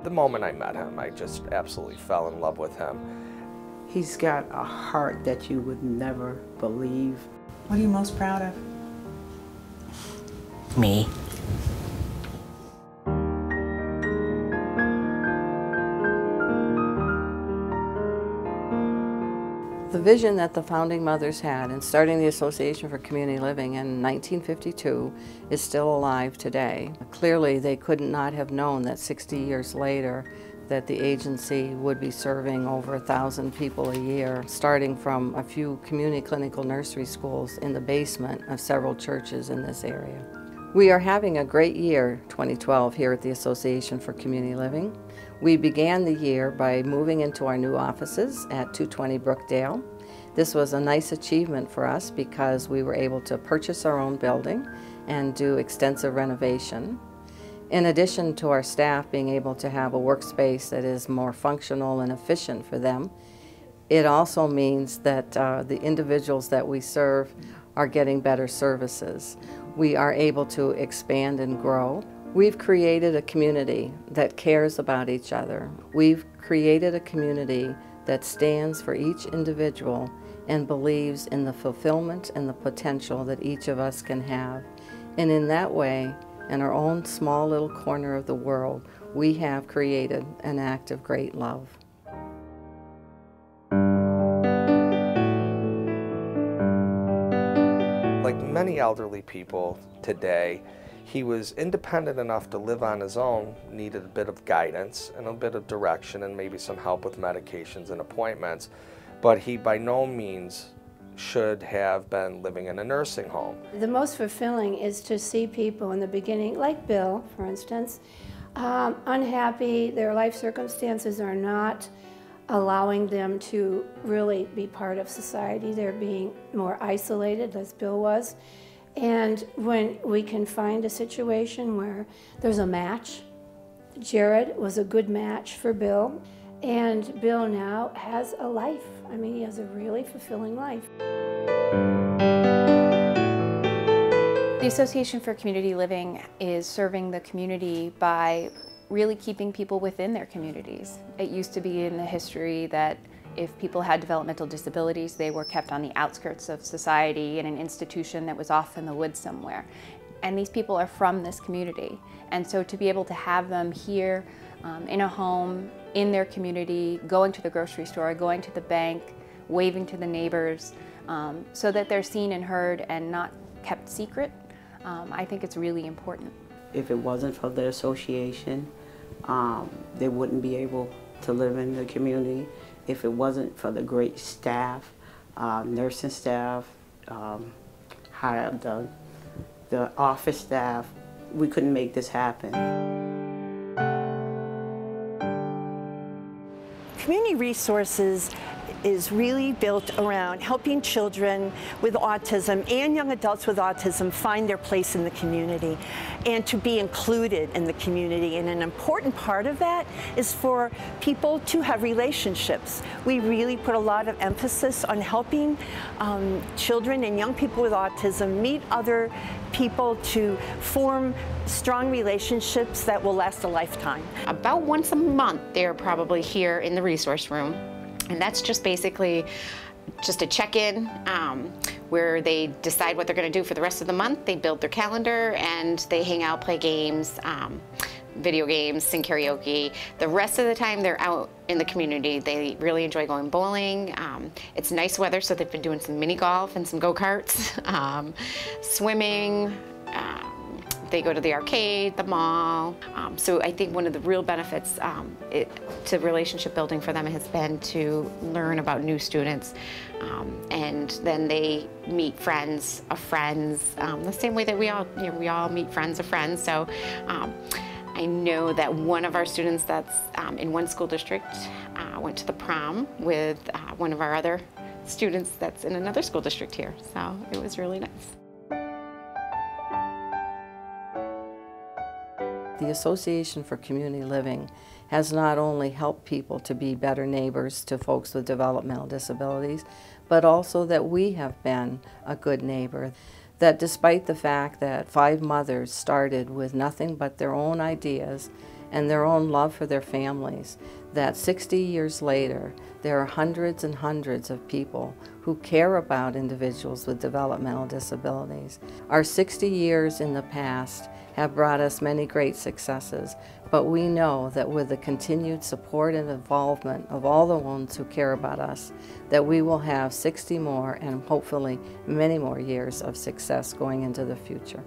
The moment I met him, I just absolutely fell in love with him. He's got a heart that you would never believe. What are you most proud of? Me. The vision that the Founding Mothers had in starting the Association for Community Living in 1952 is still alive today. Clearly, they could not have known that 60 years later that the agency would be serving over 1,000 people a year, starting from a few community clinical nursery schools in the basement of several churches in this area. We are having a great year, 2012, here at the Association for Community Living. We began the year by moving into our new offices at 220 Brookdale. This was a nice achievement for us because we were able to purchase our own building and do extensive renovation. In addition to our staff being able to have a workspace that is more functional and efficient for them, it also means that the individuals that we serve are getting better services. We are able to expand and grow. We've created a community that cares about each other. We've created a community that stands for each individual and believes in the fulfillment and the potential that each of us can have. And in that way, in our own small little corner of the world, we have created an act of great love. Like many elderly people today, he was independent enough to live on his own, needed a bit of guidance and a bit of direction and maybe some help with medications and appointments, but he by no means should have been living in a nursing home. The most fulfilling is to see people in the beginning, like Bill, for instance, unhappy, their life circumstances are not allowing them to really be part of society. They're being more isolated, as Bill was. And when we can find a situation where there's a match, Jared was a good match for Bill, and Bill now has a life. I mean, he has a really fulfilling life. The Association for Community Living is serving the community by really keeping people within their communities. It used to be in the history that if people had developmental disabilities, they were kept on the outskirts of society in an institution that was off in the woods somewhere. And these people are from this community. And so to be able to have them here in a home, in their community, going to the grocery store, going to the bank, waving to the neighbors, so that they're seen and heard and not kept secret, I think it's really important. If it wasn't for the association, they wouldn't be able to live in the community. If it wasn't for the great staff, nursing staff, the office staff, we couldn't make this happen. Community Resources is really built around helping children with autism and young adults with autism find their place in the community and to be included in the community. And an important part of that is for people to have relationships. We really put a lot of emphasis on helping children and young people with autism meet other people to form strong relationships that will last a lifetime. About once a month, they're probably here in the resource room. And that's just basically just a check-in where they decide what they're going to do for the rest of the month. They build their calendar and they hang out, play games, video games, sing karaoke. The rest of the time they're out in the community. They really enjoy going bowling. It's nice weather, so they've been doing some mini golf and some go-karts, swimming. They go to the arcade, the mall. So I think one of the real benefits to relationship building for them has been to learn about new students. And then they meet friends of friends, the same way that we all meet friends of friends. So I know that one of our students that's in one school district went to the prom with one of our other students that's in another school district here. So it was really nice. The Association for Community Living has not only helped people to be better neighbors to folks with developmental disabilities, but also that we have been a good neighbor. That despite the fact that 5 mothers started with nothing but their own ideas and their own love for their families, that 60 years later, there are hundreds and hundreds of people who care about individuals with developmental disabilities. Our 60 years in the past have brought us many great successes, but we know that with the continued support and involvement of all the ones who care about us, that we will have 60 more and hopefully many more years of success going into the future.